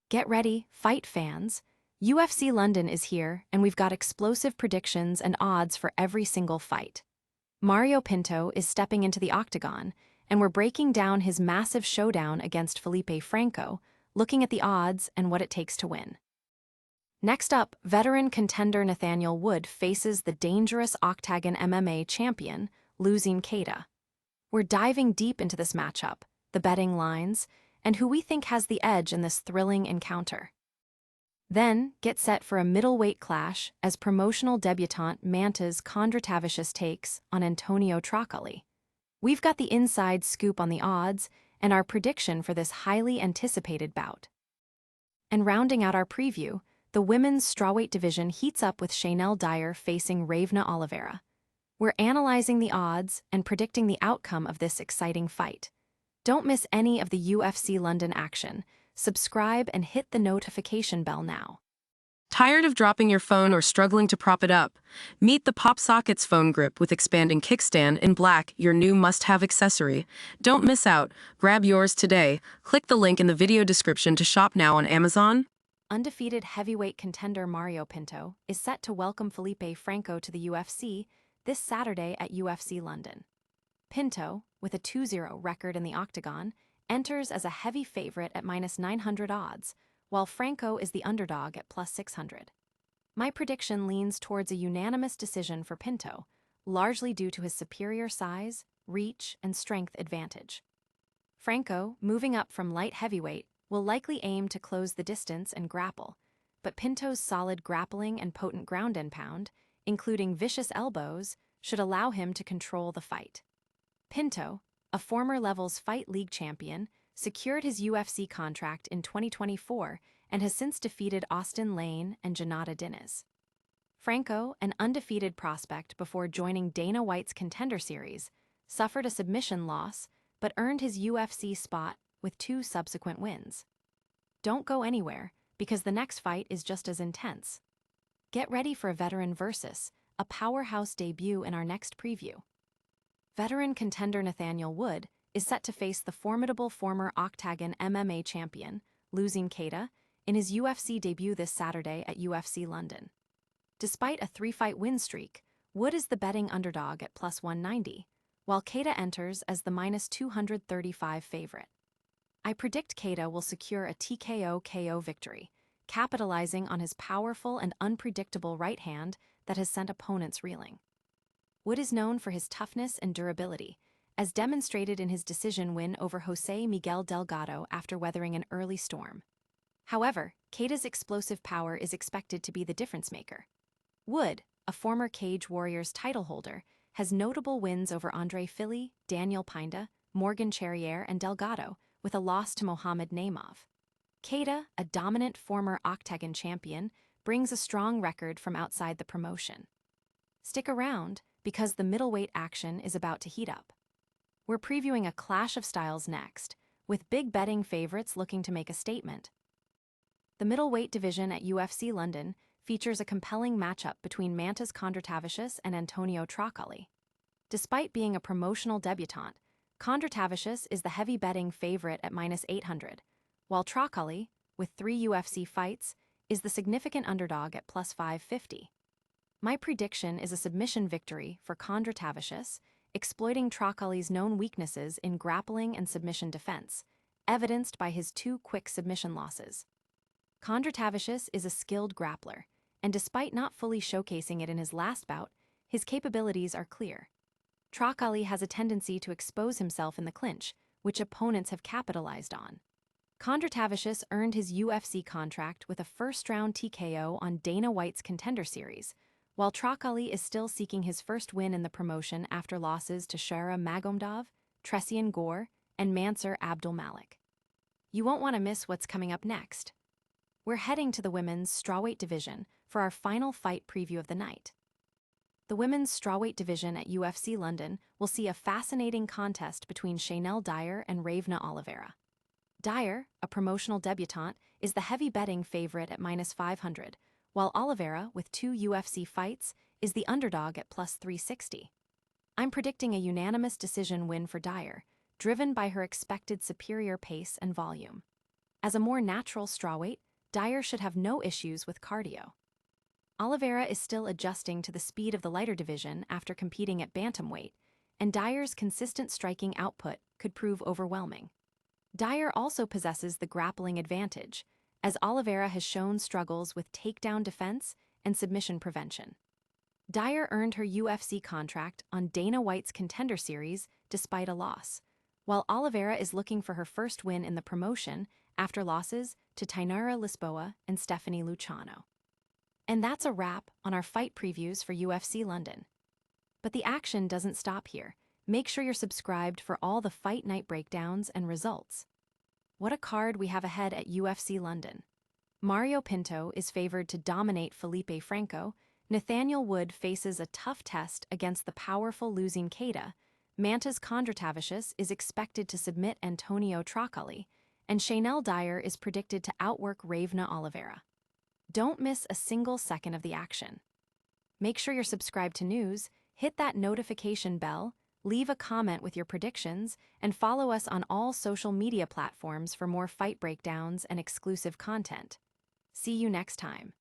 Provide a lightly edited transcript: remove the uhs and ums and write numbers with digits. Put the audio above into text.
Get ready, fight fans. UFC London is here, and we've got explosive predictions and odds for every single fight. Mario Pinto is stepping into the octagon, and we're breaking down his massive showdown against Felipe Franco, looking at the odds and what it takes to win. Next up, veteran contender Nathaniel Wood faces the dangerous Octagon MMA champion, Losene Keita. We're diving deep into this matchup, the betting lines, and who we think has the edge in this thrilling encounter. Then, get set for a middleweight clash as promotional debutant Mantas Kondratavicius takes on Antonio Trocoli. We've got the inside scoop on the odds and our prediction for this highly anticipated bout. And rounding out our preview, the women's strawweight division heats up with Shanelle Dyer facing Ravena Oliveira. We're analyzing the odds and predicting the outcome of this exciting fight. Don't miss any of the UFC London action. Subscribe and hit the notification bell now. Tired of dropping your phone or struggling to prop it up? Meet the PopSockets phone grip with expanding kickstand in black, your new must-have accessory. Don't miss out. Grab yours today. Click the link in the video description to shop now on Amazon. Undefeated heavyweight contender Mario Pinto is set to welcome Felipe Franco to the UFC this Saturday at UFC London. Pinto, with a 2-0 record in the octagon, enters as a heavy favorite at -900 odds, while Franco is the underdog at +600. My prediction leans towards a unanimous decision for Pinto, largely due to his superior size, reach, and strength advantage. Franco, moving up from light heavyweight, will likely aim to close the distance and grapple, but Pinto's solid grappling and potent ground and pound, including vicious elbows, should allow him to control the fight. Pinto, a former Levels Fight League champion, secured his UFC contract in 2024 and has since defeated Austin Lane and Janata Diniz. Franco, an undefeated prospect before joining Dana White's Contender Series, suffered a submission loss but earned his UFC spot with 2 subsequent wins. Don't go anywhere, because the next fight is just as intense. Get ready for a veteran versus a powerhouse debut in our next preview. Veteran contender Nathaniel Wood is set to face the formidable former Octagon MMA champion, Losene Keita, in his UFC debut this Saturday at UFC London. Despite a 3-fight win streak, Wood is the betting underdog at +190, while Keita enters as the -235 favorite. I predict Keita will secure a TKO KO victory, capitalizing on his powerful and unpredictable right hand that has sent opponents reeling. Wood is known for his toughness and durability, as demonstrated in his decision win over Jose Miguel Delgado after weathering an early storm. However, Keita's explosive power is expected to be the difference-maker. Wood, a former Cage Warriors title holder, has notable wins over Andre Fili, Daniel Pinda, Morgan Charrier, and Delgado, with a loss to Mohamed Naimov. Keita, a dominant former Octagon champion, brings a strong record from outside the promotion. Stick around, because the middleweight action is about to heat up. We're previewing a clash of styles next, with big betting favorites looking to make a statement. The middleweight division at UFC London features a compelling matchup between Mantas Kondratavicius and Antonio Trocoli. Despite being a promotional debutant, Kondratavicius is the heavy betting favorite at -800, while Trocoli, with 3 UFC fights, is the significant underdog at +550. My prediction is a submission victory for Kondratavicius, exploiting Trocoli's known weaknesses in grappling and submission defense, evidenced by his 2 quick submission losses. Kondratavicius is a skilled grappler, and despite not fully showcasing it in his last bout, his capabilities are clear. Trocoli has a tendency to expose himself in the clinch, which opponents have capitalized on. Kondratavicius earned his UFC contract with a first-round TKO on Dana White's Contender Series, while Trocoli is still seeking his first win in the promotion after losses to Shara Magomedov, Tresian Gore, and Mansur Abdul Malik. You won't want to miss what's coming up next. We're heading to the women's strawweight division for our final fight preview of the night. The women's strawweight division at UFC London will see a fascinating contest between Shanelle Dyer and Ravena Oliveira. Dyer, a promotional debutante, is the heavy betting favorite at -500, while Oliveira, with 2 UFC fights, is the underdog at +360. I'm predicting a unanimous decision win for Dyer, driven by her expected superior pace and volume. As a more natural strawweight, Dyer should have no issues with cardio. Oliveira is still adjusting to the speed of the lighter division after competing at bantamweight, and Dyer's consistent striking output could prove overwhelming. Dyer also possesses the grappling advantage, as Oliveira has shown struggles with takedown defense and submission prevention. Dyer earned her UFC contract on Dana White's Contender Series despite a loss, while Oliveira is looking for her first win in the promotion after losses to Tainara Lisboa and Stephanie Luciano. And that's a wrap on our fight previews for UFC London. But the action doesn't stop here. Make sure you're subscribed for all the fight night breakdowns and results. What a card we have ahead at UFC London. Mario Pinto is favored to dominate Felipe Franco, Nathaniel Wood faces a tough test against the powerful Losene Keita, Mantas Kondratavicius is expected to submit Antonio Trocoli, and Shanelle Dyer is predicted to outwork Ravena Oliveira. Don't miss a single second of the action. Make sure you're subscribed to news, hit that notification bell, leave a comment with your predictions, and follow us on all social media platforms for more fight breakdowns and exclusive content. See you next time.